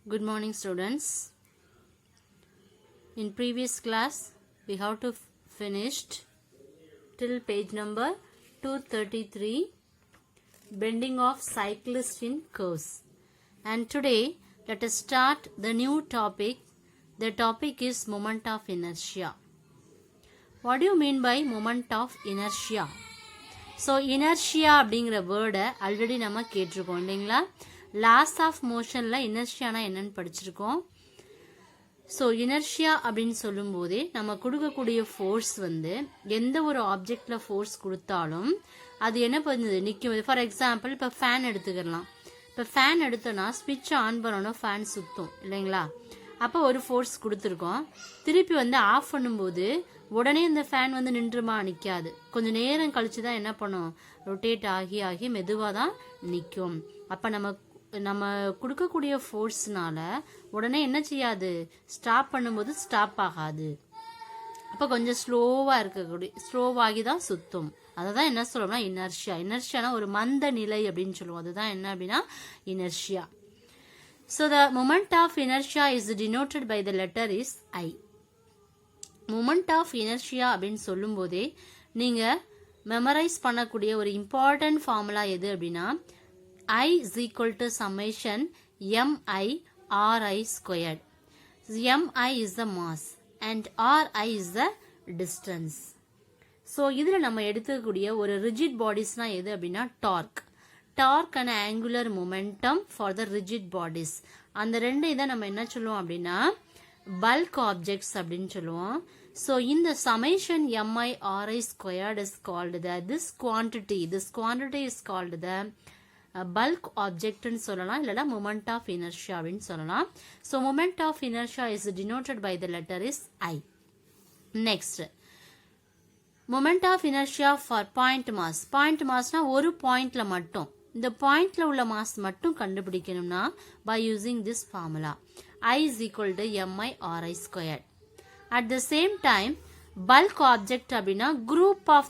Good morning, students. In previous class, we have to finished till page number 233, bending of cyclist in curves. And today, let us start the new topic. The topic is moment of inertia. What do you mean by moment of inertia? So, inertia அப்படிங்கிற வேர்டை already நம்ம கேட்டிருக்கோம் இல்லைங்களா? Loss of மோஷனில் இனர்ஷியானா என்னன்னு படிச்சிருக்கோம். So inertia அப்படின்னு சொல்லும் போதே நம்ம கொடுக்கக்கூடிய ஃபோர்ஸ் வந்து எந்த ஒரு ஆப்ஜெக்டில் ஃபோர்ஸ் கொடுத்தாலும் அது என்ன பண்ணுது நிற்கும். ஃபார் எக்ஸாம்பிள் இப்போ ஃபேன் எடுத்துக்கலாம். இப்போ ஃபேன் எடுத்தோன்னா ஸ்விட்ச் ஆன் பண்ணோன்னா ஃபேன் சுற்றும் இல்லைங்களா? அப்போ ஒரு ஃபோர்ஸ் கொடுத்துருக்கோம். திருப்பி வந்து ஆஃப் பண்ணும்போது உடனே இந்த ஃபேன் வந்து நின்றுமா நிற்காது. கொஞ்சம் நேரம் கழிச்சு தான் என்ன பண்ணும், ரொட்டேட் ஆகி மெதுவாக தான் நிற்கும். அப்போ நம்ம கொடுக்கக்கூடிய ஃபோர்ஸ்னால உடனே என்ன செய்யாது, ஸ்டாப் பண்ணும்போது ஸ்டாப் ஆகாது. அப்போ கொஞ்சம் ஸ்லோவாகி தான் சுத்தும். அதை தான் என்ன சொல்லுவோம்னா இனர்ஷியா. இனர்ஷியானா ஒரு மந்த நிலை அப்படின்னு சொல்லுவோம். அதுதான் என்ன அப்படின்னா inertia. So the moment of inertia is denoted by the letter is I. Moment of inertia அப்படின்னு சொல்லும் போதே நீங்க மெமரைஸ் பண்ணக்கூடிய ஒரு இம்பார்ட்டன்ட் ஃபார்முலா எது அப்படின்னா I is equal to summation mi ri squared. Mi is the mass and ri is the distance. So இதில் நம்ம எடுத்துக்கூடிய ஒரு ரிஜிட் பாடிஸ்னா எது அப்படின்னா torque and angular momentum for the rigid bodies. அந்த ரெண்டு இதை நம்ம என்ன சொல்லுவோம் அப்படின்னா பல்க் ஆப்ஜெக்ட்ஸ் அப்படின்னு சொல்லுவோம். ஸோ இந்த summation mi ri squared is called this quantity is called the bulk object ன்னு சொல்லலாம், இல்லைனா moment of inertia அப்படின்னு சொல்லலாம். So moment of inertia is denoted by the letter is I. Next, moment of inertia for point massனா ஒரு பாயிண்ட்ல மட்டும், இந்த பாயிண்ட்ல உள்ள மாஸ் மட்டும் கண்டுபிடிக்கணும்னா by using this formula I is equal to mi ri squared. At the same time bulk object அப்படின்னா group of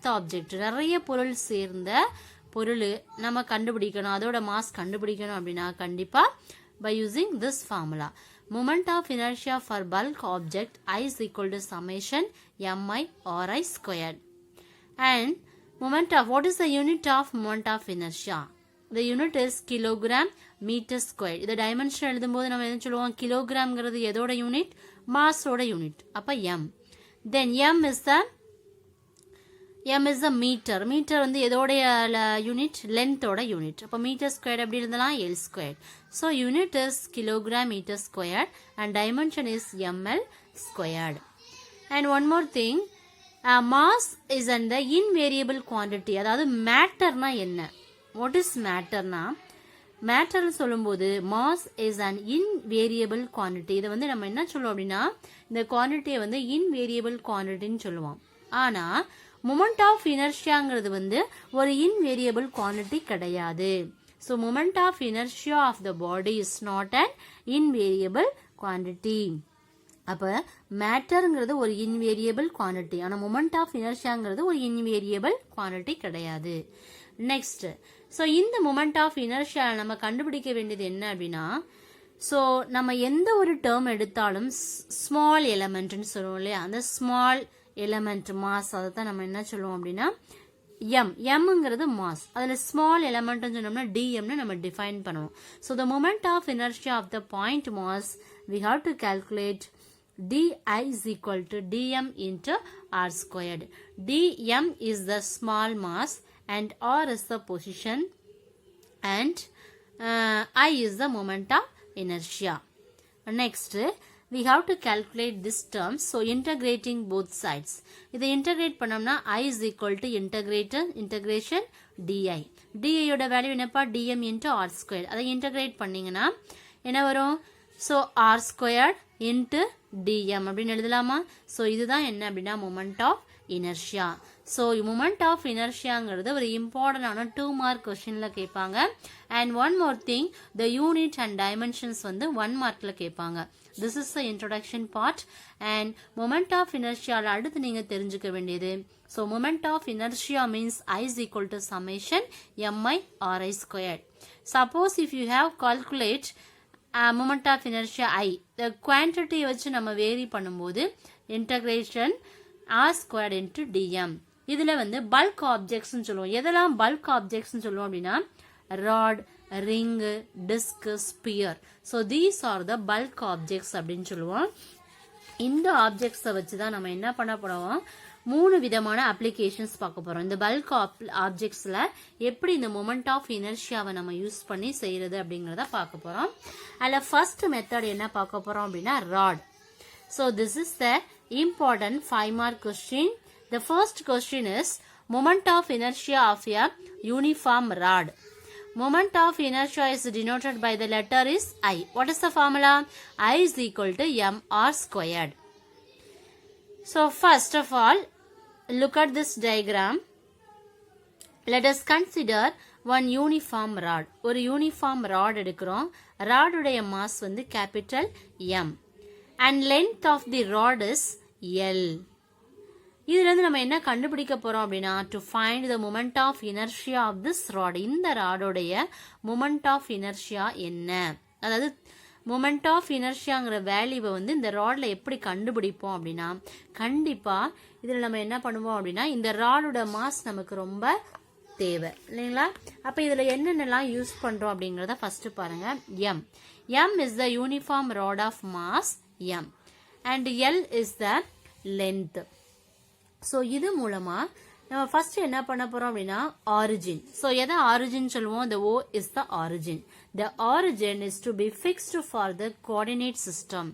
the object, நிறைய பொருள் சேர்ந்த பொருள் நம்ம கண்டுபிடிக்கணும், அதோட மாஸ் கண்டுபிடிக்கணும் அப்படின்னா கண்டிப்பா by using this formula moment of inertia for bulk object I is equal to summation mi ri squared. And what is the unit of moment of inertia? The unit is kilogram meter square. இந்த dimension எழுதும்போது நம்ம என்ன சொல்லுவோம், கிலோகிராம்ங்கிறது எதோட unit, மாஸோட unit. அப்ப m. Then m is the meter வந்து எதோட unit, லென்த்தோட unit. அப்ப மீட்டர் ஸ்கொயர் எப்படி இருந்தலாம், L squared. So unit is kilogram meter squared and dimension is ml squared. And one more thing, mass is an invariable quantity. அதாவது மேட்டர்னா என்ன, what is மேட்டர்னா, matter சொல்லும்போது mass is an invariable quantity. இதை வந்து நம்ம என்ன சொல்லுவோம் அப்படின்னா இந்த குவான்டிட்டியை வந்து இன்வேரியபிள் குவான்டிட்டின்னு சொல்லுவோம். ஆனா மொமெண்ட் ஆஃப் இனர்ஷியாங்கிறது வந்து ஒரு இன்வேரியபிள் குவான்டிட்டி கிடையாது. So moment of inertia of the body is not an invariable quantity. அப்போ மேட்டருங்கிறது ஒரு இன்வேரியபிள் குவான்டிட்டி, ஆனால் மொமெண்ட் ஆஃப் இனர்ஷியாங்கிறது ஒரு இன்வேரியபிள் குவான்டிட்டி கிடையாது. நெக்ஸ்ட், ஸோ இந்த மொமெண்ட் ஆஃப் இனர்ஷியா நம்ம கண்டுபிடிக்க வேண்டியது என்ன அப்படின்னா, ஸோ நம்ம எந்த ஒரு டேர்ம் எடுத்தாலும் ஸ்மால் எலமெண்ட்னு சொல்லுவோம் இல்லையா, அந்த ஸ்மால் எலமெண்ட் மாஸ், அதை தான் நம்ம என்ன சொல்லுவோம் அப்படின்னா எம்ங்கிறது மாஸ். அதில் ஸ்மால் எலமெண்ட்னு சொன்னோம்னா டிஎம்னு நம்ம டிஃபைன் பண்ணுவோம். So the moment of inertia of the point mass we have to calculate di is equal to dm into r squared. dm is the small mass and r is the position and I is the moment of inertia. Next, we have to calculate this term. So integrating both sides, இதை integrate பண்ணோம்னா I is equal to integration di. di யோட value என்னப்பா, dm into r squared. அதை integrate பண்ணீங்கன்னா என்ன வரும், so r squared into dm அப்படின்னு எழுதலாமா. ஸோ இதுதான் என்ன அப்படின்னா moment of inertia. So moment of இனர்ஷியாங்கிறது ஒரு இம்பார்ட்டன்டான 2 மார்க் கொஸ்டினில் கேட்பாங்க. And one more thing, the unit and dimensions வந்து 1 மார்க்கில் கேட்பாங்க. This is the introduction part. And moment of இனர்ஷியாவில் அடுத்து நீங்கள் தெரிஞ்சுக்க வேண்டியது, so moment of inertia means I is equal to summation mi ri squared. Suppose if you have calculate moment of inertia I. The quantity வச்சு நம்ம vary பண்ணும்போது integration r squared into dm. இதுல வந்து bulk objects சொல்லுவோம். எதெல்லாம் bulk objects சொல்லுவோம் அப்படின்னா rod, ring, disc, sphere. So these are the bulk objects அப்படின்னு சொல்லுவோம். இந்த ஆப்ஜெக்ட்ஸ் வச்சு தான் நம்ம என்ன பண்ண போறோம், 3 விதமான அப்ளிகேஷன்ஸ் பார்க்க போறோம். இந்த பல்க் ஆப்ஜெக்ட்ஸ்ல எப்படி இந்த மொமெண்ட் ஆஃப் இனர்ஷியாவை நம்ம யூஸ் பண்ணி செய்யறது அப்படிங்கறத பார்க்க போறோம். அதுல ஃபர்ஸ்ட் மெத்தட் என்ன பார்க்க போறோம் அப்படின்னா rod. So this is the important 5 mark question. The first question is moment of inertia of a uniform rod. Moment of inertia is denoted by the letter is I. What is the formula? I is equal to mr squared. So first of all, look at this diagram. Let us consider one uniform rod. ஒரு uniform rod எடுக்கிறோம். rod உடைய mass வந்து capital M. And length of the rod is L. இதுல இருந்து நம்ம என்ன கண்டுபிடிக்க போறோம் அப்படின்னா to find the moment of inertia of this rod. இந்த ராடோடைய moment of inertia என்ன, அதாவது moment of inertiaங்கிற வேல்யூவை வந்து இந்த ராட்ல எப்படி கண்டுபிடிப்போம் அப்படின்னா கண்டிப்பா இதுல நம்ம என்ன பண்ணுவோம் அப்படின்னா இந்த ராடோட மாஸ் நமக்கு ரொம்ப தேவை இல்லைங்களா. அப்ப இதுல என்னென்னலாம் யூஸ் பண்றோம் அப்படிங்கறத ஃபர்ஸ்ட் பாருங்க. M. M is the uniform rod of mass M and L is the length. So இது மூலமா நம்ம ஃபர்ஸ்ட் என்ன பண்ண போறோம் அப்படின்னா ஆரிஜின். ஸோ எதை ஆரிஜின் சொல்லுவோம்? the O is the origin. The origin is to be fixed for the coordinate system.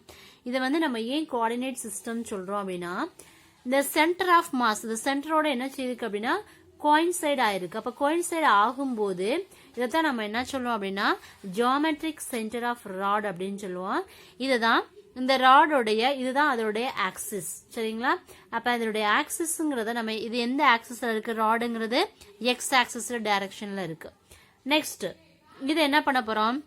இதை வந்து நம்ம ஏன் கோஆர்டினேட் சிஸ்டம் சொல்றோம் அப்படின்னா இந்த சென்டர் ஆஃப் மாஸ், இந்த சென்டரோட என்ன செய்யிருக்கு அப்படின்னா கோயின்சைட் ஆயிருக்கு. அப்ப கோயின்சைட் ஆகும்போது இதைத்தான் நம்ம என்ன சொல்லுவோம் அப்படின்னா ஜியோமெட்ரிக் சென்டர் ஆஃப் ராட் அப்படின்னு சொல்லுவோம். இதுதான் இந்த ராடோடைய, இதுதான் அதோடைய ஆக்சிஸ். சரிங்களா. அப்ப அதோடைய ஆக்சிஸ்ங்கிறத நம்ம இது எந்த ஆக்சிஸ்ல இருக்கு, ராடுங்கிறது எக்ஸ் ஆக்சிஸ்ல டைரக்ஷன்ல இருக்கு. நெக்ஸ்ட் இது என்ன பண்ண போறோம்,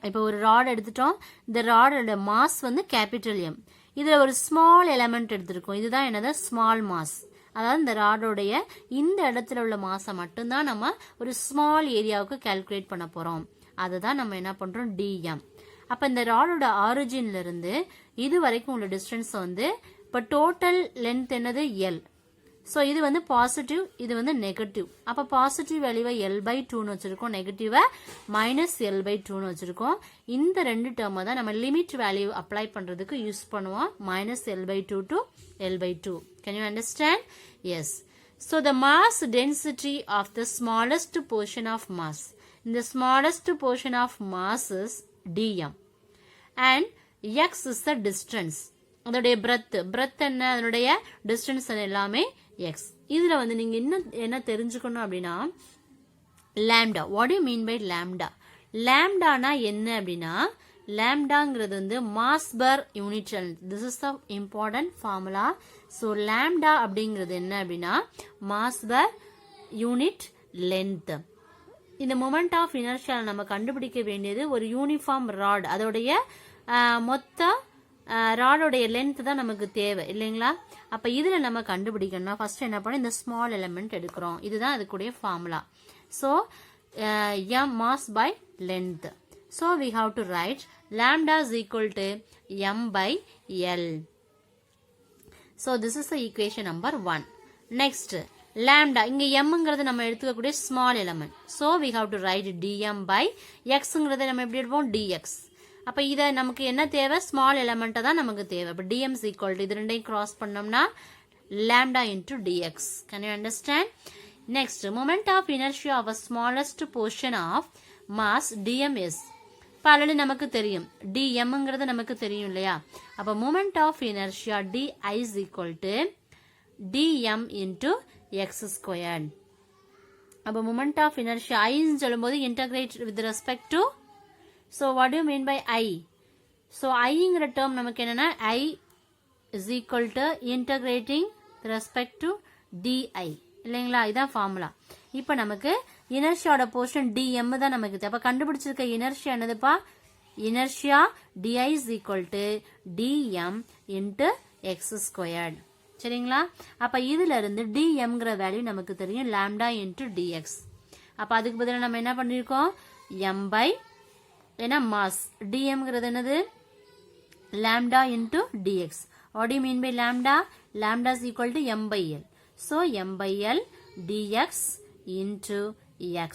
இப்ப ஒரு ராட் எடுத்துட்டோம். இந்த ராடோட மாஸ் வந்து கேபிட்டல் எம். இதுல ஒரு ஸ்மால் எலமெண்ட் எடுத்திருக்கோம். இதுதான் என்னது ஸ்மால் மாஸ். அதாவது இந்த ராடோடைய இந்த இடத்துல உள்ள மாசை மட்டும்தான் நம்ம ஒரு ஸ்மால் ஏரியாவுக்கு கால்குலேட் பண்ண போறோம். அதுதான் நம்ம என்ன பண்றோம் டிஎம். அப்ப இந்த ராடோட ஆரிஜின்ல இருந்து இது வரைக்கும் உள்ள டிஸ்டன்ஸ் வந்து இப்ப டோட்டல் லென்த் என்னது எல். சோ இது வந்து பாசிட்டிவ், இது வந்து நெகட்டிவ். அப்ப பாசிட்டிவ் வேல்யூவை L/2 வச்சிருக்கோம், நெகட்டிவா -L/2 வச்சிருக்கோம். இந்த ரெண்டு டேர்மை தான் நம்ம லிமிட் வேல்யூ அப்ளை பண்றதுக்கு யூஸ் பண்ணுவோம். -L/2 to L/2. Can you understand? Yes. So the mass density of the smallest portion of mass. The smallest portion of mass is dm. And x is the distance. அதோடைய breadth என்ன, அதனுடைய distance எல்லாமே x. இதுல வந்து நீங்க என்ன தெரிஞ்சுக்கணும் அப்படின்னா lambda. What do you mean by lambda? lambdaனா என்ன அப்படின்னா lambdaங்கிறது வந்து mass per unit length. This is the important formula. So lambda அப்படிங்கிறது என்ன அப்படின்னா mass per unit length. இந்த மொமெண்ட் ஆஃப் இனர்ஷியா நம்ம கண்டுபிடிக்க வேண்டியது ஒரு யூனிஃபார்ம் ராட், அதோடைய மொத்த ராடோடைய லென்த் தான் நமக்கு தேவை இல்லைங்களா. அப்ப இதுல நம்ம கண்டுபிடிக்கணும்னா ஃபர்ஸ்ட் என்ன பண்ணோம், இந்த ஸ்மால் எலிமெண்ட் எடுக்கிறோம். இதுதான் அதுக்குடைய formula. So m mass by length. So we have to write lambda is equal to m by L. So this is the equation number 1. Next lambda, இங்க mங்கிறது நம்ம எடுத்துக்கக்கூடிய small element. So we have to write dm by xங்கிறத நம்ம எப்படி எடுப்போம் dx. அப்ப இத நமக்கு என்ன தேவை, ஸ்மால் எலிமெண்ட் தான் நமக்கு தேவை. அப்ப dm is equal to இது ரெண்டையும் கிராஸ் பண்ணோம்னா lambda into dx. Can you understand? Next, moment of inertia of a smallest portion of mass dm is. இப்ப ஆல்ரெடி நமக்கு தெரியும் dmங்கிறது நமக்கு தெரியும் இல்லையா. அப்ப moment of inertia di is equal to dm into x squared. அப்ப moment of inertia I சொல்லும்போது integrate with respect to, so what do you mean by I? So Iங்கிற term நமக்கு என்னன்னா I is equal to integrating with respect to di இல்லைங்களா. இதான் formula. இப்ப நமக்கு இனர்ஷியாவோட portion dm தான் நமக்கு தேவை. அப்ப கண்டுபிடிச்சிருக்க இனர்ஷியா என்னதுப்பா, inertia di is equal to dm into x squared. சரிங்களா. அப்ப இதுல இருந்து dmங்கிற வேல்யூ நமக்கு தெரியும் lambda into dx. அப்ப அதுக்கு பதிலா நம்ம என்ன பண்ணிருக்கோம் m by ஏன்னா mass dmங்கிறது என்னது lambda into dx. What do you mean by lambda? Lambda is equal to m by l. So m by l dx into x.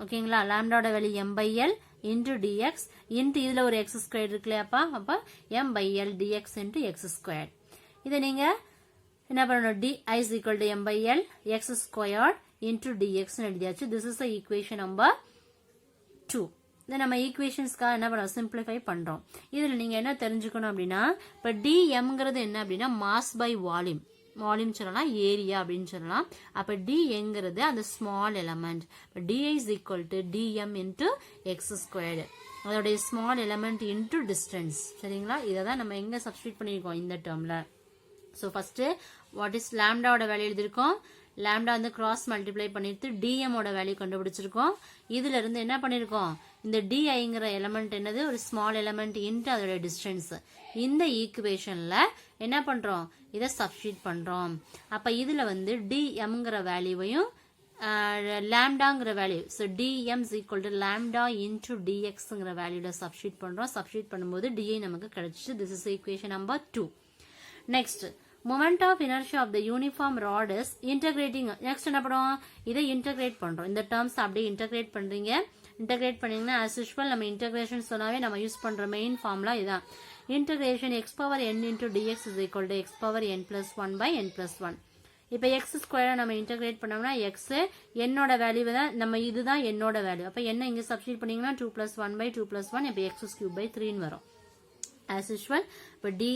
ஓகேங்களா, லாம்டாவோட value m by l into dx into இதுல ஒரு x square இருக்குல்லையாப்பா, அப்ப m by l dx into x square. இதை நீங்க என்ன பண்ணணும், di is equal to m by l x squared into dx எழுதியாச்சு. This is the equation number 2. இதை நம்ம ஈக்குவேஷன்ஸ்க்காக என்ன பண்ணுறோம், சிம்பிளிஃபை பண்ணுறோம். இதில் நீங்கள் என்ன தெரிஞ்சுக்கணும் அப்படின்னா, இப்போ டிஎம்ங்கிறது என்ன அப்படின்னா மாஸ் பை வால்யூம், வால்யூம் சொல்லலாம், ஏரியா அப்படின்னு சொல்லலாம். அப்போ டிங்கிறது அந்த ஸ்மால் எலமெண்ட். இப்போ d I is equal to d m into x squared, அதோடைய ஸ்மால் எலமெண்ட் இன்ட்டு டிஸ்டன்ஸ். சரிங்களா, இதை தான் நம்ம எங்கே சப்ஸ்டியூட் பண்ணியிருக்கோம் இந்த டேர்மில். ஸோ ஃபஸ்ட்டு வாட் இஸ் லாம்டாவோட வேல்யூ எழுதியிருக்கோம், லாம்டா வந்து கிராஸ் மல்டிப்ளை பண்ணிட்டு டிஎம்மோட வேல்யூ கண்டுபிடிச்சிருக்கோம். இதுல இருந்து என்ன பண்ணிருக்கோம், இந்த டிஐங்கிற எலமெண்ட் என்னது, ஒரு ஸ்மால் எலமெண்ட் இன்ட்டு அதோட டிஸ்டன்ஸ். இந்த ஈக்குவேஷன்ல என்ன பண்றோம், இதை சப்ஸ்டியூட் பண்றோம். அப்ப இதுல வந்து டிஎம்ங்கிற வேல்யூவையும் லாம்டாங்கிற value, so d m is equal to lambda into டிஎக்ஸ்ங்கிற வேல்யூல சப்ஸ்டியூட் பண்றோம். சப்ஸ்டியூட் பண்ணும்போது டிஐ நமக்கு கிடைச்சிச்சு. This is equation number 2. Next, moment of inertia of the uniform rod is integrating. next என்ன பண்ணுவோம், இதை integrate பண்றோம். இந்த terms அப்படியே integrate பண்றீங்க. integrate பண்ணீங்கன்னா as usual நம்ம integration சொன்னாவே நம்ம யூஸ் பண்ற மெயின் ஃபார்முலா இதான். integration x power n into dx is equal to x power n plus 1 by n plus 1. இப்போ x ஸ்கொயரை நம்ம இன்டகிரேட் பண்ணோம்னா x என்னோட வேல்யூ தான், நம்ம இதுதான் என்னோட வேல்யூ. அப்போ என்ன இங்க சப்ஸ்டியூட் பண்ணீங்கன்னா 2 plus 1 by 2 plus 1, இப்போ x cube by 3 வரும். as usual. இப்போ di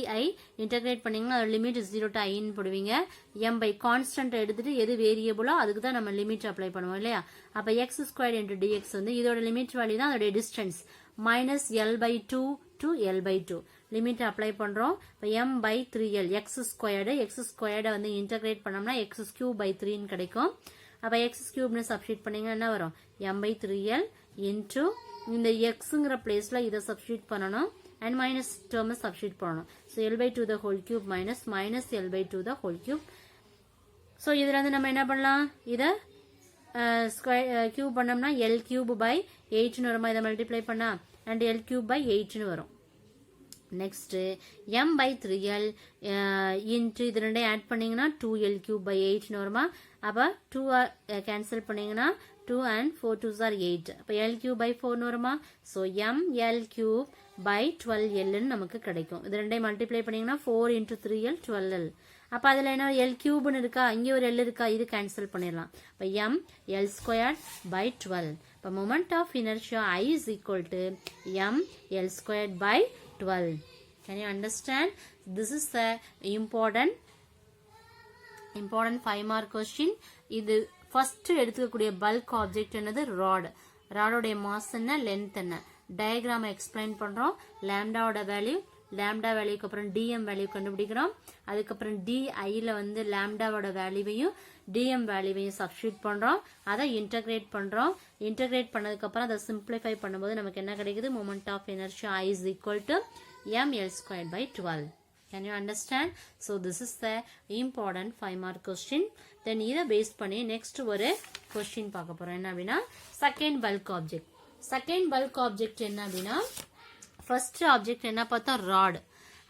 integrate பண்ணீங்கன்னா அதோட லிமிட் 0 to i ன்னு போடுவீங்க. m by constant எடுத்துட்டு எது வேரியபிளோ அதுக்கு தான் நம்ம லிமிட் அப்ளை பண்ணுவோம் இல்லையா. அப்ப x squared into dx வந்து இதோட லிமிட் வேல்யூ தான் அதோட distance, minus l by 2 to l by 2 limit apply பண்றோம். இப்போ m by 3l x squared வந்து இன்டகிரேட் பண்ணோம்னா x cube by 3 ன்னு கிடைக்கும். அப்ப x cube னு சப்ஸ்டிட்யூட் பண்ணீங்கன்னா என்ன வரும், m by 3l into இந்த xங்கிற பிளேஸ்ல இதை சப்ஸ்டிட்யூட் பண்ணணும் and minus term substitute பண்ணணும். So l by 2 the whole cube minus l by 2 the whole cube. So இதுல இருந்து நம்ம என்ன பண்ணலாம், இத ஸ்கொயர் கியூப் பண்ணோம்னா l cube by 8 ன்னு வருமா, இதை மல்டிப்ளை பண்ணா and l cube by 8 ன்னு வரும். Next m by 3l into இது ரெண்டையும் ஆட் பண்ணீங்கன்னா 2l cube by 8 ன்னு வருமா. அப்ப 2 கேன்சல் பண்ணீங்கன்னா 2 and 4 2s are 8. அப்ப l cube by 4 ன்னு வருமா. So m l cube by 12l ன்னு நமக்கு கிடைக்கும். இது ரெண்டையும் மல்டிப்ளை பண்ணீங்கன்னா 4 into 3l 12l. அப்ப அதுல என்ன l cube ன்னு இருக்கா, இங்க ஒரு l இருக்கா, இது கேன்சல் பண்ணிடலாம். அப்ப m l squared by 12. அப்ப moment of inertia I is equal to m l squared by 12. Can you understand? This is the important 5 mark question. இது ஃபர்ஸ்ட் எடுத்துக்கக்கூடிய பல்க் ஆப்ஜெக்ட் என்னது, ராட். ராடோடைய மாஸ் என்ன, length என்ன, diagram explain பண்றோம். லாம்டாவோட value, lambda வேல்யூக்கு அப்புறம் DM value கண்டுபிடிக்கிறோம். அதுக்கப்புறம் டிஐல வந்து லாம்டாவோட வேல்யூவையும் DM வேல்யூவையும் substitute பண்றோம். அதை இன்டகிரேட் பண்றோம். இன்டகிரேட் பண்ணதுக்கு அப்புறம் அதை சிம்பிளிஃபை பண்ணும்போது நமக்கு என்ன கிடைக்குது, moment of inertia I is equal to ml squared by 12. Can you understand? So this is the important 5 mark question. Then இதை பேஸ் பண்ணி நெக்ஸ்ட் ஒரு கொஸ்டின் பார்க்க போறோம். என்ன அப்படின்னா second bulk object. Second bulk object என்ன அப்படின்னா, ஃபர்ஸ்ட் ஆப்ஜெக்ட் என்ன பார்த்தோம், ராட்.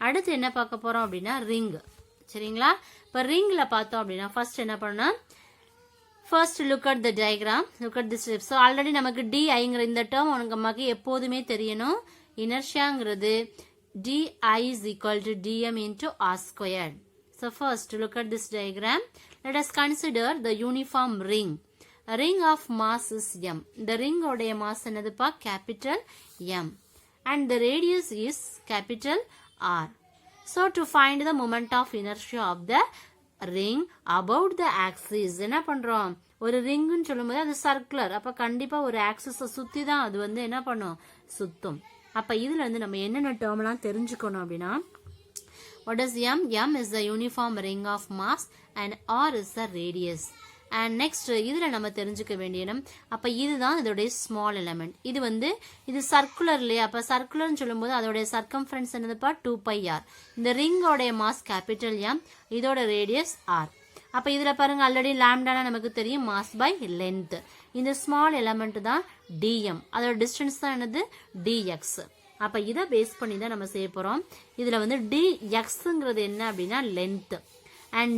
அடுத்து என்ன பார்க்க போறோம் அப்படின்னா ரிங். சரிங்களா, இப்போ ரிங்ல பார்த்தோம் அப்படின்னா ஃபர்ஸ்ட் என்ன பண்ணா, first look at the diagram, look at the steps. So already நமக்கு டிஐங்கிற இந்த டேர்ம் உனக்கு நமக்கு எப்போதுமே தெரியணும். இனர்ஷியாங்கிறது di is equal to dm into r squared. So first look at this diagram. Let us consider the uniform ring. A ring of mass is m. The ring உடைய mass என்னதுப்பா, capital M, and the radius is capital R. So to find the moment of inertia of the ring about the axis, என்ன பண்றோம், ஒரு ரிங்னு சொல்லும்போது அது circular. அப்ப கண்டிப்பா ஒரு ஆக்சிஸை சுத்தி தான் அது வந்து என்ன பண்ணும், சுத்தும். அப்ப இதுல இருந்து நம்ம என்னென்ன டேர்ம்லாம் தெரிஞ்சுக்கணும் அப்படின்னா, what is m? M is the uniform ring of mass and R is the radius. And next இதுல நம்ம தெரிஞ்சுக்க வேண்டியது, அப்ப இதுதான் இதோடைய ஸ்மால் எலிமெண்ட். இது வந்து இது சர்க்குலர் இல்லையா, அப்ப சர்க்குலர்னு சொல்லும்போது அதோடைய சர்க்கம்ஃபரன்ஸ் என்னதுப்பா 2πr. இந்த ரிங்கோடைய மாஸ் கேபிட்டல் M, இதோட ரேடியஸ் R. அப்ப இதுல பாருங்க ஆல்ரெடி லாம்டானா நமக்கு தெரியும், மாஸ் பை லென்த். இந்த ஸ்மால் எலமெண்ட் தான் dm, அதோட டிஸ்டன்ஸ் தான் என்னது dx. அப்ப இதை பேஸ் பண்ணி தான் நம்ம செய்ய போறோம். இதுல வந்து dxங்கிறது என்ன அப்படின்னா லென்த், அண்ட்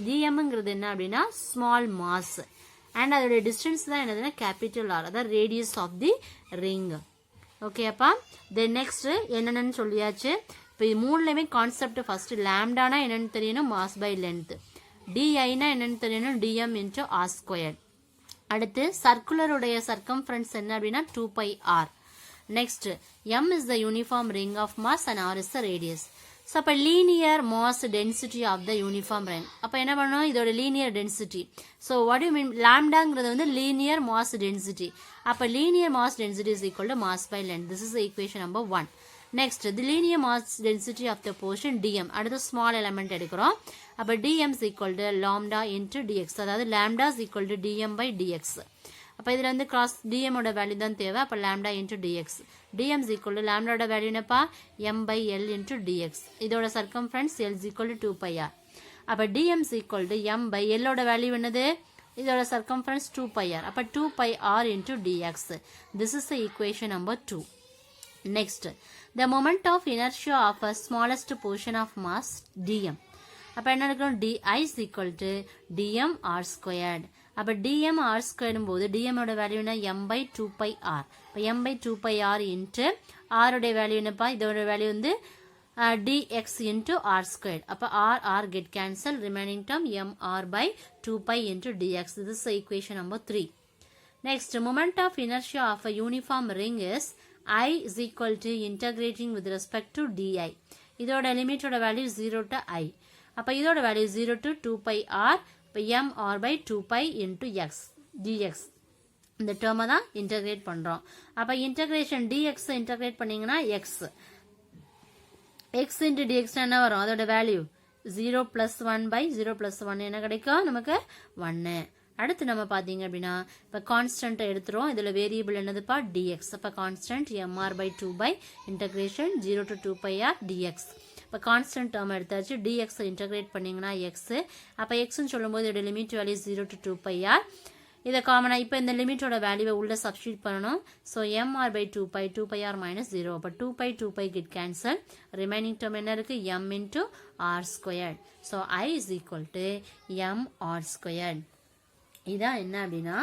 dmங்கிறது என்ன அப்படின்னா ஸ்மால் மாஸ், அண்ட் அதோட டிஸ்டன்ஸ் தான் என்னதுன்னா கேபிட்டல் ஆர், அதாவது radius of the ring. Okay அப்பா, தென் நெக்ஸ்ட் என்னென்னு சொல்லியாச்சு. இப்போ இது மூணுலையுமே கான்செப்ட் ஃபர்ஸ்ட் லாம்டானா என்னன்னு தெரியணும், மாஸ் பை லென்த். டிஐனா என்னன்னு தெரியணும், டிஎம் இன்டூ ஆர் ஸ்கொயர். அடுத்து சர்க்குலருடைய சர்க்கம்ஃபரன்ஸ் என்ன அப்படின்னா 2πr. Next m is the uniform ring of mass and r is the radius. So அப்போ linear mass density of the uniform ring. அப்போ என்ன பண்ணணும், இதோட linear density. So what you mean, லாம்டாங்கிறது வந்து லீனியர் மாஸ் டென்சிட்டி. அப்போ linear mass density is equal to mass by length. This is equation number 1. Next the linear mass density of the portion dm. அடுத்து small element எடுக்கிறோம். அப்போ dm is equal to lambda into dx, அதாவது lambda is equal to dm by dx. அப்போ இதில் வந்து cross dm ஓட value தான் தேவை. அப்போ lambda into dx. dm is equal to lambda ஓட வேல்யூ என்னப்பா, m by l into dx. இதோட circumference l is equal to 2πr. அப்போ dm is equal to m by l ஓட வேல்யூ என்னது, இதோட சர்க்கம்ஃபரன்ஸ் 2πr. அப்போ 2πr into dx. This is the equation number 2. Next, the moment of inertia of a smallest portion of mass dm. அப்போ என்ன இருக்கும், di is equal to dm r squared. அப்போ dm r squared போது dm ஓட value என்ன, m by 2πr. இப்போ m by 2πr into r ஓட value என்னப்பா, இதோட வேல்யூ வந்து dx into r squared. அப்போ r get cancel, remaining term mr by 2π into dx. This is the equation number 3. Next, moment of inertia of a uniform ring is I is equal to integrating with respect to di. இதோட லிமிட்டோட value 0 to i. அப்போ இதோட value 0 to 2πr. இப்போ mr by 2π into x dx. இந்த டேர்மை தான் integrate பண்ணுறோம். அப்போ integration dx integrate பண்ணிங்கன்னா x into dx என்ன வரும், அதோட வேல்யூ 0 plus 1 by 0 plus 1 என்ன கிடைக்கும் நமக்கு 1. அடுத்து நம்ம பார்த்தீங்க அப்படின்னா இப்போ கான்ஸ்டன்ட் எடுத்துரும். இதில் வேரியபிள் என்னதுப்பா dx. அப்போ constant mr by 2 by integration 0 to 2πr dx. இப்போ கான்ஸ்டன்ட் டேர்ம் எடுத்தாச்சு. dx இன்டகிரேட் பண்ணிங்கன்னா x. அப்போ எக்ஸ்ன்னு சொல்லும்போது இதோட லிமிட் வேல்யூ 0 to 2πr. இதை காமனாக இப்போ இந்த லிமிட்டோட வேல்யூவை உள்ள சப்ஸ்டியூட் பண்ணணும். So mr by 2π, 2πr minus 0. அப்போ 2π கெட் கேன்சல். ரிமைனிங் டேர்ம் என்ன இருக்குது, m into r squared. So I is equal to mr squared. இதான் என்ன அப்படின்னா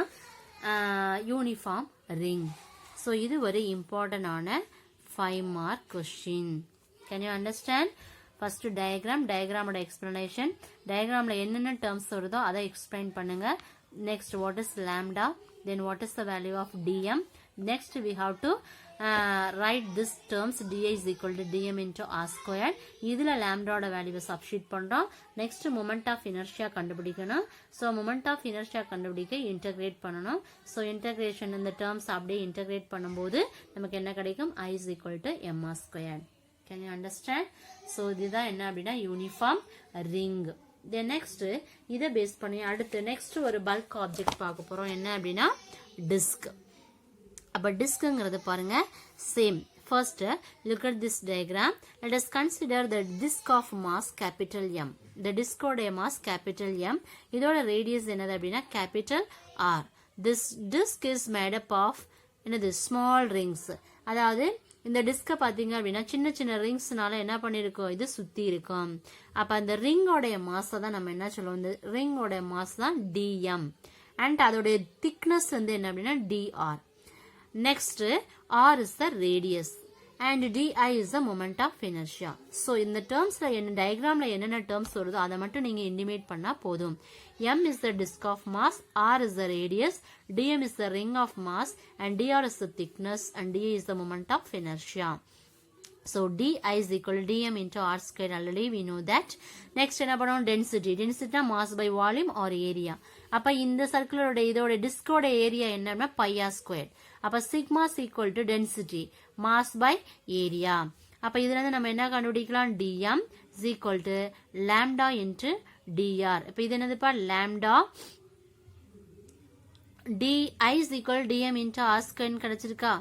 யூனிஃபார்ம் ரிங். ஸோ இது ஒரு இம்பார்ட்டன்டான 5 mark கொஸ்டின். Can you understand? ஃபர்ஸ்ட் டயக்ராமோட எக்ஸ்பிளனேஷன். டயக்ராமில் என்னென்ன டேர்ம்ஸ் வருதோ அதை எக்ஸ்பிளைன் பண்ணுங்க. Next what is lambda, then what is the value of dm. Next we have to write this terms di is equal to dm into r squared. இதில் லாம்டாவோட வேல்யூவை substitute பண்ணுறோம். Next moment of inertia கண்டுபிடிக்கணும். So moment of inertia கண்டுபிடிக்க integrate பண்ணணும். So integration இந்த terms அப்படியே integrate பண்ணும்போது நமக்கு என்ன கிடைக்கும், I is equal to mr squared. Can you understand? So இதுதான் என்ன அப்படின்னா யூனிஃபார்ம் ரிங். தென் நெக்ஸ்ட் இதை பேஸ் பண்ணி அடுத்து நெக்ஸ்ட் ஒரு பல்க் ஆப்ஜெக்ட் பார்க்க போகிறோம். என்ன அப்படின்னா டிஸ்க். அப்போ டிஸ்க்குங்கிறது பாருங்க same. First look at this diagram. Let us consider the disk of mass capital M. The diskோடைய mass capital M. இதோட ரேடியஸ் என்னது அப்படின்னா capital R. This disk is made up of என்னது ஸ்மால் ரிங்ஸ். அதாவது இந்த டிஸ்கை பார்த்தீங்க அப்படின்னா சின்ன சின்ன ரிங்ஸ்னால என்ன பண்ணியிருக்கோம், இது சுற்றி இருக்கும். அப்போ அந்த ரிங்கோடைய மாஸை தான் நம்ம என்ன சொல்லுவோம், இந்த ரிங்கோடைய மாஸ் தான் dm. அண்ட் அதோடைய திக்னஸ் வந்து என்ன அப்படின்னா dr. Next, r is the radius and di is the moment of inertia. So இந்த termsல என்ன diagramல என்னென்ன terms வருதோ அதை மட்டும் நீங்க intimate பண்ணா போதும். m is the disk of mass, r is the radius, dm is the ring of mass and dr is the thickness and di is the moment of inertia. So di is equal to dm into r squared. Already we know that. Next என்ன பண்ணுவோம், density. Density mass by volume or area. அப்ப இந்த சர்க்குலரோட இதோட டிஸ்கோட area என்னன்னா pi r squared. அப்ப sigma is equal to density mass by area. அப்ப இதுல இருந்து நம்ம என்ன கண்டுபிடிக்கலாம், dm is equal to lambda into dr. இப்ப இது என்னதுப்பா lambda di is equal to dm into r squared கிடைச்சிருக்கா.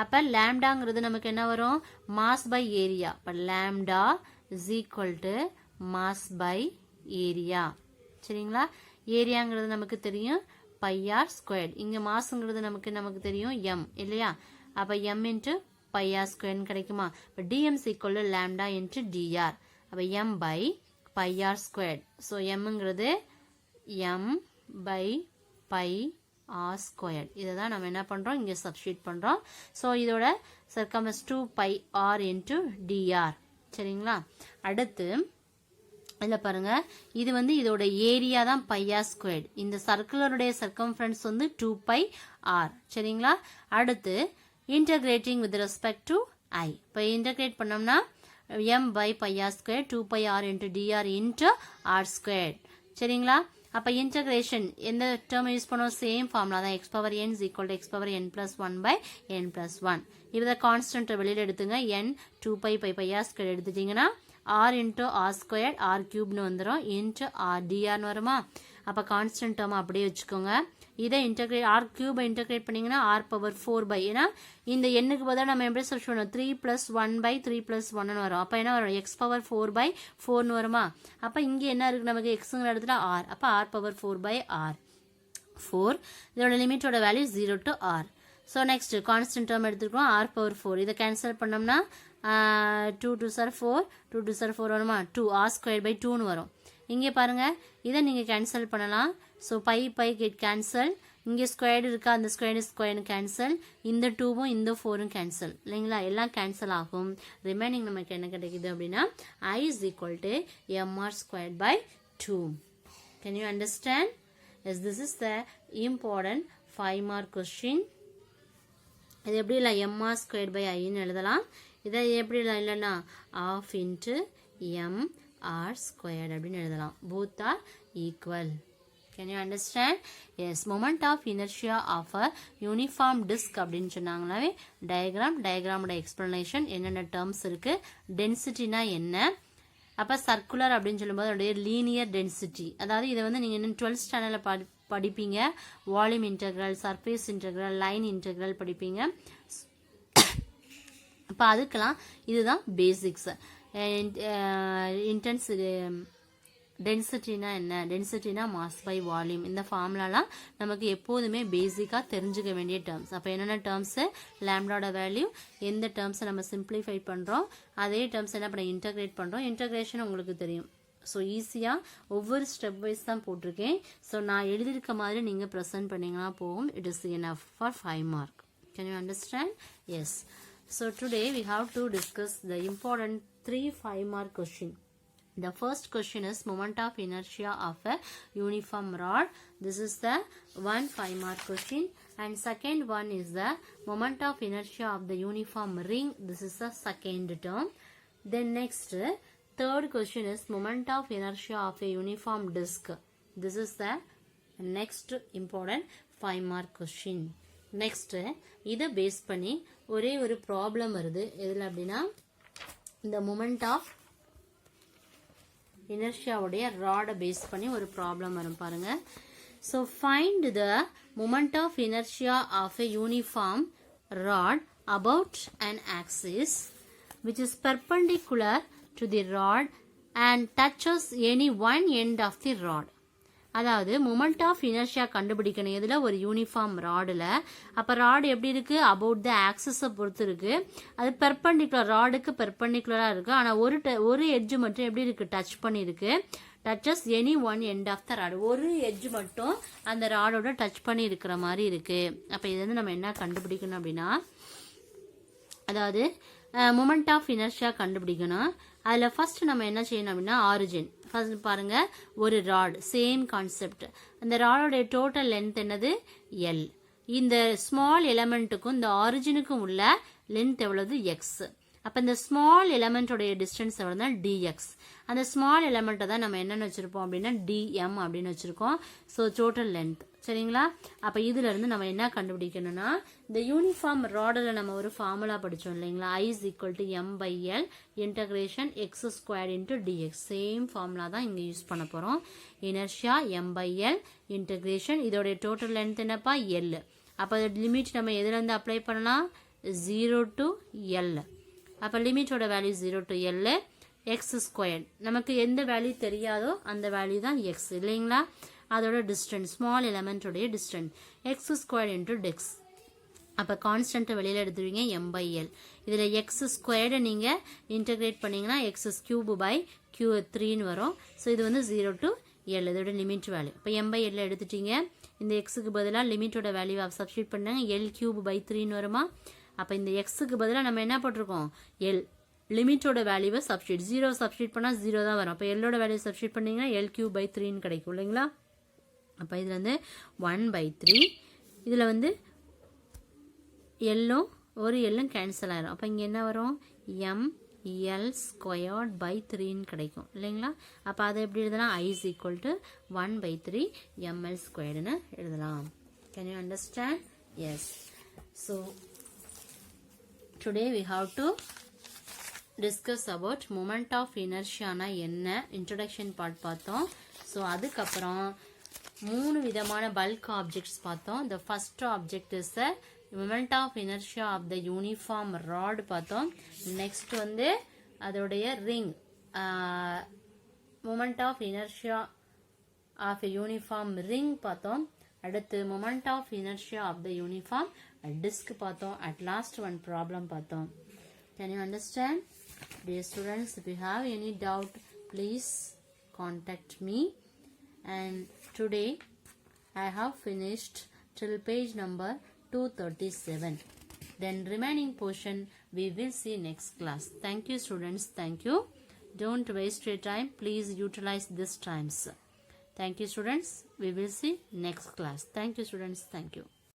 அப்ப லாம்டாங்கிறது நமக்கு என்ன வரும், மாஸ் பை ஏரியா. அப்ப lambda is equal to mass by area. சரிங்களா, ஏரியாங்கிறது நமக்கு தெரியும் pi r squared. இங்க மாஸ்ங்கிறது நமக்கு தெரியும் m இல்லையா? அப்ப m into pi r squared கிடைக்குமா? அப்ப dm is equal to lambda into dr. அப்ப m by pi r squared. So mங்கிறது m by pi r squared. இதுதான் நம்ம என்ன பண்றோம்? இங்க சப்ஸ்டிட்யூட் பண்றோம். So இதோட circumference 2 pi r into dr. சரிங்களா? அடுத்து இதுல பாருங்க, இது இதோட ஏரியா தான் pi r squared. இந்த சர்க்குலருடைய சர்க்கம்ஃபரன்ஸ் 2 pi r. சரிங்களா? அடுத்து integrating with respect to I. இப்போ integrate பண்ணோம்னா m by pi r squared 2 pi r into dr into r squared. சரிங்களா? அப்ப integration எந்த term யூஸ் பண்ணோம்? சேம் ஃபார்முலா தான். x power n is equal to x power n plus 1 by n plus 1. இத constant வெளியில எடுத்துங்க. n 2 pi pi pi r squared எடுத்துட்டீங்கன்னா r into r squared r cube னு வந்துரும் into r dr னு வருமா? அப்ப கான்ஸ்டன்ட் டேர்ம் அப்படியே வச்சுக்கோங்க. இதை இன்டகிரேட் r cube இன்டகிரேட் பண்ணீங்கன்னா r power 4 by, ஏன்னா இந்த n க்கு பதிலா நம்ம எப்படி சப்ஸ்டிட்யூட் பண்ணோம்? 3 plus 1 by 3 plus 1 னு வரும். அப்ப என்ன வரும்? x power 4 by 4 னு வருமா? அப்ப இங்க என்ன இருக்கு நமக்கு? xங்கிற இடத்துல r. அப்ப r power 4 by r 4. இதோட லிமிட்டோட value 0 to r. So next constant term எடுத்துக்கிறோம் r power 4. இதை கேன்சல் பண்ணோம்னா 2 2s are 4, 2 2s are 4 வருமா? 2 r squared by 2 னு வரும். இங்கே பாருங்க, இதை நீங்க கேன்சல் பண்ணலாம். So pi pi get cancel. இங்கே ஸ்கொயர்டு இருக்கா? அந்த ஸ்கொயர்டு கேன்சல். இந்த 2வும் இந்த 4ம் கேன்சல். இல்லைங்களா? எல்லாம் கேன்சல் ஆகும். ரிமைனிங் நமக்கு என்ன கிடைக்குது அப்படின்னா I is equal to mr squared by 2. Can you understand? Yes, this is the important 5 mark question. இது எப்படி இல்லை? mr squared by iன்னு எழுதலாம். இதை எப்படி இல்லைன்னா half into m r squared அப்படின்னு எழுதலாம். Both are equal. Can you understand? Yes, moment of inertia of a uniform disk அப்படின்னு சொன்னாங்களாவே டயக்ராமோட எக்ஸ்பிளனேஷன், என்னென்ன டேர்ம்ஸ் இருக்கு, டென்சிட்டினா என்ன, அப்ப சர்க்குலர் அப்படின்னு சொல்லும்போது அதோடைய லீனியர் டென்சிட்டி, அதாவது இதை நீங்க இன்னும் 12th ஸ்டாண்டர்ட்ல படிப்பீங்க. Volume integral, surface integral, line integral படிப்பீங்க. அப்ப அதுக்கெல்லாம் இதுதான் பேசிக்ஸ். டென்சிட்டினா என்ன? டென்சிட்டினா மாஸ் பை வால்யூம். இந்த ஃபார்முலாலாம் நமக்கு எப்போதுமே பேசிக்கா தெரிஞ்சுக்க வேண்டிய டேர்ம்ஸ். அப்போ என்னென்ன டேர்ம்ஸ்? லாம்டாவோட வேல்யூ, எந்த டேர்ம்ஸை நம்ம சிம்பிளிஃபை பண்ணுறோம், அதே டேர்ம்ஸ் என்ன பண்ண இன்டகிரேட் பண்ணுறோம். இன்டகிரேஷன் உங்களுக்கு தெரியும். ஸோ ஈஸியாக ஒவ்வொரு ஸ்டெப் வைஸ் தான் போட்டிருக்கேன். ஸோ நான் எழுதியிருக்க மாதிரி நீங்கள் ப்ரெசென்ட் பண்ணிங்கன்னா போகும். It is enough for 5 mark. Can you understand? Yes. So today we have to discuss the important 3 5 mark question. The first question is moment of inertia of a uniform rod. This is the 1 5 mark question. And second one is the moment of inertia of the uniform ring. This is the second term. Then next, third question is moment of inertia of a uniform disk. This is the next important 5 mark question. Next, இதை base பண்ணி ஒரே ஒரு problem வருது. எதில் அப்படின்னா இந்த moment of இனர்ஷியாவுடைய ராடை பேஸ் பண்ணி ஒரு ப்ராப்ளம் வரும் பாருங்க. So find the moment of inertia of a uniform rod about an axis which is perpendicular to the rod and touches any one end of the rod. அதாவது moment of inertia கண்டுபிடிக்கணும் எதுல? ஒரு uniform ராடுல. அப்ப rod எப்படி இருக்கு? About the ஆக்சிஸை பொறுத்து இருக்கு. அது பெர்பெண்டிகுலர், ராடுக்கு பெர்பெண்டிகுலரா இருக்கு. ஆனா ஒரு எட்ஜ் மட்டும் எப்படி இருக்கு? டச் பண்ணிருக்கு. Touches any one end of the rod. ஒரு எட்ஜ் மட்டும் அந்த ராடோட டச் பண்ணி இருக்கிற மாதிரி இருக்கு. அப்ப இது நம்ம என்ன கண்டுபிடிக்கணும் அப்படின்னா, அதாவது மொமெண்ட் ஆஃப் இனர்ஷியா கண்டுபிடிக்கணும். அதுல ஃபர்ஸ்ட் நம்ம என்ன செய்யணும் அப்படின்னா ஆரிஜின். ஃபர்ஸ்ட் பாருங்க, ஒரு ராட், சேம் கான்செப்ட். அந்த ராடோட டோட்டல் லென்த் என்னது? L. இந்த ஸ்மால் எலமெண்ட்டுக்கும் இந்த ஆரிஜினுக்கும் உள்ள லென்த் எவ்வளவு? X. அப்ப இந்த ஸ்மால் எலமெண்டோடைய டிஸ்டன்ஸ் எவ்வளவுனா dx. அந்த ஸ்மால் எலமெண்ட்டை தான் நம்ம என்னன்னு வச்சிருப்போம் அப்படின்னா dm அப்படின்னு வச்சிருக்கோம். So total length. சரிங்களா? அப்ப இதுல இருந்து நம்ம என்ன கண்டுபிடிக்கணும்னா, இந்த யூனிஃபார்ம் ராடில் நம்ம ஒரு ஃபார்முலா படிச்சோம் இல்லைங்களா? I is equal to m by L integration x squared into dx. Same formula தான் இங்க யூஸ் பண்ண போறோம். Inertia m by L integration, இதோட டோட்டல் லென்த் என்னப்பா? L. அப்ப லிமிட் நம்ம எதுல இருந்து அப்ளை பண்ணலாம்? 0 to L. அப்ப லிமிட்டோட value 0 to L. x squared, நமக்கு எந்த வேல்யூ தெரியாதோ அந்த வேல்யூ தான் x இல்லைங்களா? அதோட டிஸ்டன்ஸ் ஸ்மால் எலமெண்ட்டோடைய distance x squared into d x. அப்போ கான்ஸ்டன்ட்டை வெளியில் எடுத்துருவீங்க m/l. இதில் எக்ஸ் ஸ்கொயர்டை நீங்கள் இன்டகிரேட் பண்ணிங்கன்னா எக்ஸ் கியூப் பை கியூ 3ன்னு வரும். ஸோ இது வந்து 0 to l இதோட லிமிட் வேல்யூ. இப்போ m/l எடுத்துட்டீங்க. இந்த எக்ஸுக்கு பதிலாக லிமிட்டோட வேல்யூ சப்ஸ்டியூட் பண்ணாங்க l கியூப் பை 3ன்னு வருமா. அப்போ இந்த எக்ஸுக்கு பதிலாக நம்ம என்ன போட்டிருக்கோம் l லிமிட்டோட வேல்யூவை சப்ஸ்டியூட் 0 சப்ஸ்டியூட் பண்ணால் 0 தான் வரும். அப்போ எல்லோட வேல்யூ சப்ஸ்டியூட் பண்ணிங்கன்னா l கியூப் பை 3ன்னு கிடைக்கும் இல்லைங்களா. அப்போ இதில் வந்து 1/3 இதில் வந்து எல்லும் ஒரு எல்லும் கேன்சல் ஆயிரும். அப்போ இங்கே என்ன வரும் ml ஸ்கொயர்ட் பை 3ன்னு கிடைக்கும் இல்லைங்களா. அப்போ அதை எப்படி எழுதலாம் I is equal to 1/3 ml ஸ்கொயர்டுன்னு எழுதலாம். Can you understand? Yes. So today we have to discuss about moment of inertia னா என்ன introduction part பார்த்தோம். ஸோ அதுக்கப்புறம் 3 விதமான bulk objects பார்த்தோம். The first object is the moment of inertia of the uniform rod பார்த்தோம். next வந்து அதோடைய ring moment of inertia of a uniform ring பார்த்தோம். அடுத்து moment of inertia of the uniform disk பார்த்தோம். at last one problem பார்த்தோம். Can you understand? Dear students, if you have any doubt, please contact me. And today I have finished till page number 237. Then remaining portion we will see next class. Thank you students. Thank you. Don't waste your time. Please utilize this times. Thank you students. We will see next class. Thank you students. Thank you.